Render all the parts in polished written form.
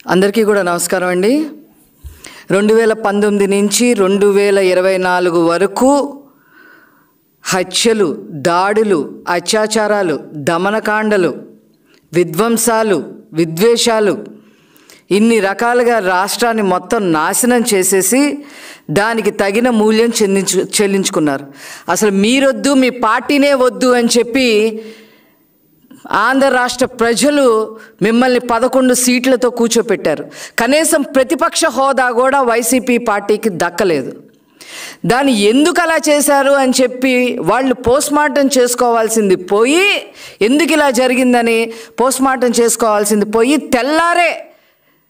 అందరికీ కూడా నమస్కారం అండి. 2019 నుంచి 2024 వరకు హత్యలు, దాడులు, అత్యాచారాలు, దమనకాండలు, విధ్వంసాలు, విద్వేషాలు, ఇన్ని రకాలుగా రాష్ట్రాన్ని మొత్తం నాశనం చేసేసి దానికి తగిన మూల్యం చెల్లించుకున్నారు. అసలు మీరొద్దు, మీ పార్టీనే వద్దు అని చెప్పి ఆంధ్ర రాష్ట్ర ప్రజలు మిమ్మల్ని 11 సీట్లతో కూర్చోపెట్టారు. కనీసం ప్రతిపక్ష హోదా కూడా వైసీపీ పార్టీకి దక్కలేదు. దాన్ని ఎందుకు అలా చేశారు అని చెప్పి వాళ్ళు పోస్ట్మార్టం చేసుకోవాల్సింది పోయి, ఎందుకు ఇలా జరిగిందని పోస్ట్మార్టం చేసుకోవాల్సింది పోయి తెల్లారే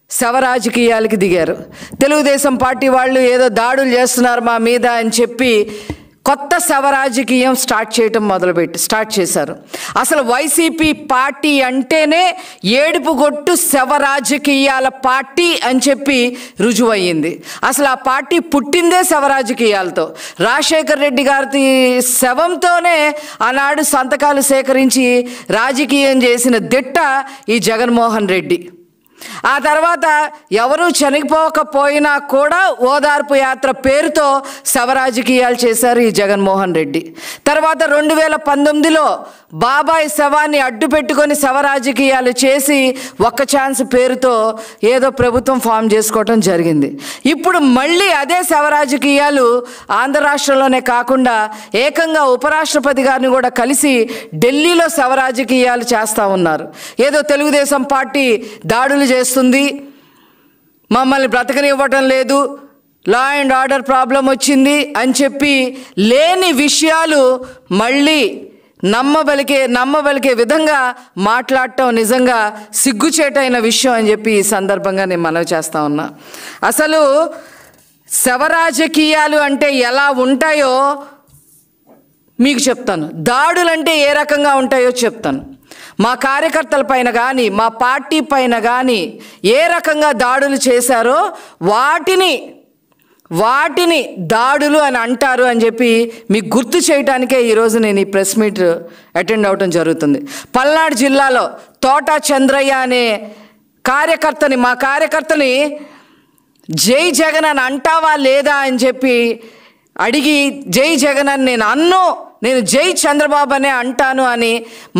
శవ రాజకీయాలకి దిగారు. తెలుగుదేశం పార్టీ వాళ్ళు ఏదో దాడులు చేస్తున్నారు మా మీద అని చెప్పి కొత్త శవ రాజకీయం స్టార్ట్ చేశారు. అసలు వైసీపీ పార్టీ అంటేనే ఏడుపుగొట్టు శవ రాజకీయాల పార్టీ అని చెప్పి రుజువయ్యింది. అసలు ఆ పార్టీ పుట్టిందే శవ రాజకీయాలతో. రాజశేఖర్ రెడ్డి గారి శవంతోనే ఆనాడు సంతకాలు సేకరించి రాజకీయం చేసిన దిట్ట ఈ జగన్మోహన్ రెడ్డి. ఆ తర్వాత ఎవరూ చనిపోకపోయినా కూడా ఓదార్పు యాత్ర పేరుతో శవరాజకీయాలు చేశారు ఈ జగన్మోహన్ రెడ్డి. తర్వాత 2019లో బాబాయ్ శవాన్ని అడ్డు పెట్టుకొని శవరాజకీయాలు చేసి ఒక్క ఛాన్స్ పేరుతో ఏదో ప్రభుత్వం ఫామ్ చేసుకోవటం జరిగింది. ఇప్పుడు మళ్ళీ అదే శవరాజకీయాలు ఆంధ్ర రాష్ట్రంలోనే కాకుండా ఏకంగా ఉపరాష్ట్రపతి గారిని కూడా కలిసి ఢిల్లీలో శవరాజకీయాలు చేస్తూ ఉన్నారు. ఏదో తెలుగుదేశం పార్టీ దాడులు చేస్తుంది, మమ్మల్ని బ్రతకనివ్వటం లేదు, లా అండ్ ఆర్డర్ ప్రాబ్లం వచ్చింది అని చెప్పి లేని విషయాలు మళ్ళీ నమ్మబలికే విధంగా మాట్లాడటం నిజంగా సిగ్గుచేటైన విషయం అని చెప్పి ఈ సందర్భంగా నేను మనవి చేస్తా ఉన్నా. అసలు శవరాజకీయాలు అంటే ఎలా ఉంటాయో మీకు చెప్తాను, దాడులు అంటే ఏ రకంగా ఉంటాయో చెప్తాను. మా కార్యకర్తల పైన కానీ మా పార్టీ పైన కానీ ఏ రకంగా దాడులు చేశారో వాటిని దాడులు అని అంటారు అని చెప్పి మీకు గుర్తు చేయడానికే ఈరోజు నేను ఈ ప్రెస్ మీట్ అటెండ్ అవ్వటం జరుగుతుంది. పల్నాడు జిల్లాలో తోట చంద్రయ్య అనే మా కార్యకర్తని జై జగన్ అని అంటావా లేదా అని చెప్పి అడిగి, జై జగన్ అని నేను జై చంద్రబాబు అనే అంటాను అని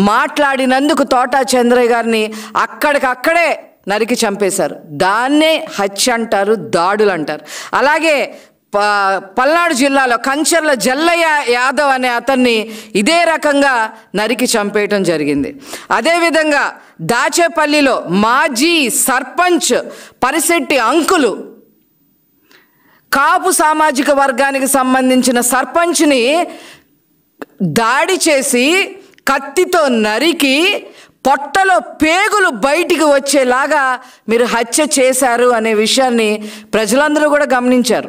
మాట్లాడినందుకు తోట చంద్రయ్య గారిని అక్కడికక్కడే నరికి చంపేశారు. దాన్నే హత్య అంటారు, దాడులు అంటారు. అలాగే పల్నాడు జిల్లాలో కంచర్ల జల్లయ్య యాదవ్ అనే అతన్ని ఇదే రకంగా నరికి చంపేయటం జరిగింది. అదేవిధంగా దాచేపల్లిలో మాజీ సర్పంచ్ పరిశెట్టి అంకులు, కాపు సామాజిక వర్గానికి సంబంధించిన సర్పంచ్ని దాడి చేసి కత్తితో నరికి పొట్టలో పేగులు బయటికి వచ్చేలాగా మీరు హత్య చేశారు అనే విషయాన్ని ప్రజలందరూ కూడా గమనించారు.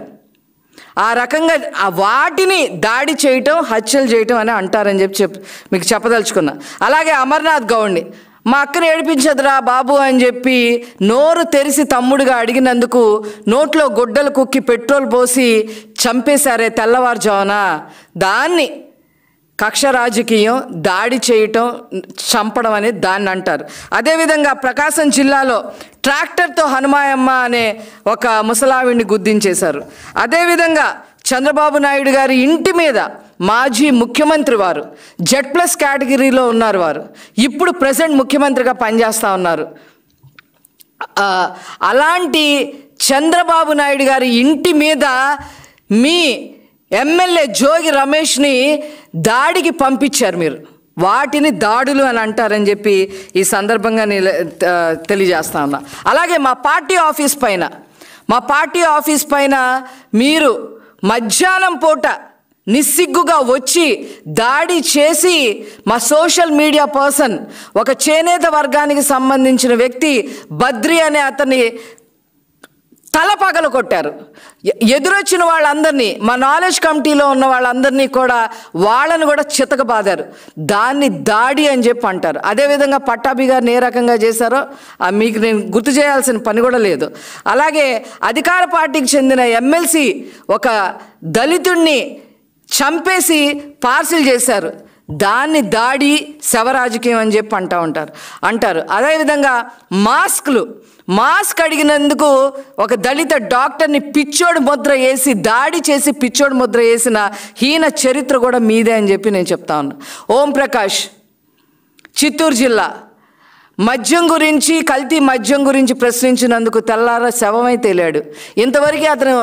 ఆ రకంగా వాటిని దాడి చేయటం, హత్యలు చేయటం అని అంటారని మీకు చెప్పదలుచుకున్నా. అలాగే అమర్నాథ్ గౌడ్ని మా అక్కని ఏడిపించదురా బాబు అని చెప్పి నోరు తెరిసి తమ్ముడుగా అడిగినందుకు నోట్లో గుడ్డలు కుక్కి పెట్రోల్ పోసి చంపేశారే తెల్లవారుజామున, దాన్ని కక్ష రాజకీయం, దాడి చేయటం, చంపడం అనేది దాన్ని అంటారు. అదేవిధంగా ప్రకాశం జిల్లాలో ట్రాక్టర్తో హనుమాయమ్మ అనే ఒక ముసలావిడిని గుర్తించేశారు. అదేవిధంగా చంద్రబాబు నాయుడు గారి ఇంటి మీద మాజీ ముఖ్యమంత్రి వారు Z+ కేటగిరీలో ఉన్నారు, వారు ఇప్పుడు ప్రెసెంట్ ముఖ్యమంత్రిగా పనిచేస్తూ ఉన్నారు. అలాంటి చంద్రబాబు నాయుడు గారి ఇంటి మీద మీ ఎమ్మెల్యే జోగి రమేష్ని దాడికి పంపించారు మీరు. వాటిని దాడులు అని అంటారని చెప్పి ఈ సందర్భంగా తెలియజేస్తా ఉన్నా. అలాగే మా పార్టీ ఆఫీస్ పైన మీరు మధ్యాహ్నం పూట నిస్సిగ్గుగా వచ్చి దాడి చేసి మా సోషల్ మీడియా పర్సన్, ఒక చేనేత వర్గానికి సంబంధించిన వ్యక్తి బద్రి అనే అతన్ని తల పగలు కొట్టారు. ఎదురొచ్చిన వాళ్ళందరినీ, మా నాలెడ్జ్ కమిటీలో ఉన్న వాళ్ళందరినీ కూడా వాళ్ళని కూడా చితకబాదారు. దాన్ని దాడి అని చెప్పి అంటారు. అదేవిధంగా పట్టాభి గారిని ఏ రకంగా చేశారో మీకు నేను గుర్తు చేయాల్సిన పని కూడా లేదు. అలాగే అధికార పార్టీకి చెందిన ఎమ్మెల్సీ ఒక దళితుడిని చంపేసి పార్సిల్ చేశారు. దాన్ని దాడి శవ రాజకీయం అని చెప్పి అంటారు. అదేవిధంగా మాస్క్ అడిగినందుకు ఒక దళిత డాక్టర్ని పిచ్చోడు ముద్ర వేసి దాడి చేసి పిచ్చోడు ముద్ర వేసిన హీన చరిత్ర కూడా మీదే అని చెప్పి నేను చెప్తా ఉన్నా. ఓం ప్రకాష్ చిత్తూరు జిల్లా మద్యం గురించి, కల్తీ మద్యం గురించి ప్రశ్నించినందుకు తెల్లార శవమై తేలాడు. ఇంతవరకు అతను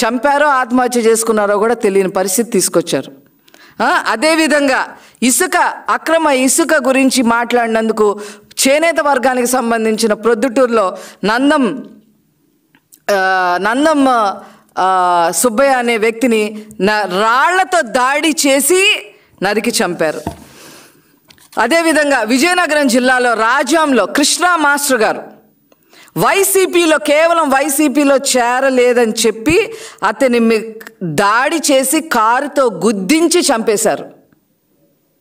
చంపారో ఆత్మహత్య చేసుకున్నారో కూడా తెలియని పరిస్థితి తీసుకొచ్చారు. అదేవిధంగా అక్రమ ఇసుక గురించి మాట్లాడినందుకు చేనేత వర్గానికి సంబంధించిన ప్రొద్దుటూరులో నందం సుబ్బయ్య అనే వ్యక్తిని రాళ్లతో దాడి చేసి నరికి చంపారు. అదేవిధంగా విజయనగరం జిల్లాలో రాజాంలో కృష్ణా మాస్టర్ గారు కేవలం వైసీపీలో చేరలేదని చెప్పి అతని దాడి చేసి కారుతో గుద్దించి చంపేశారు.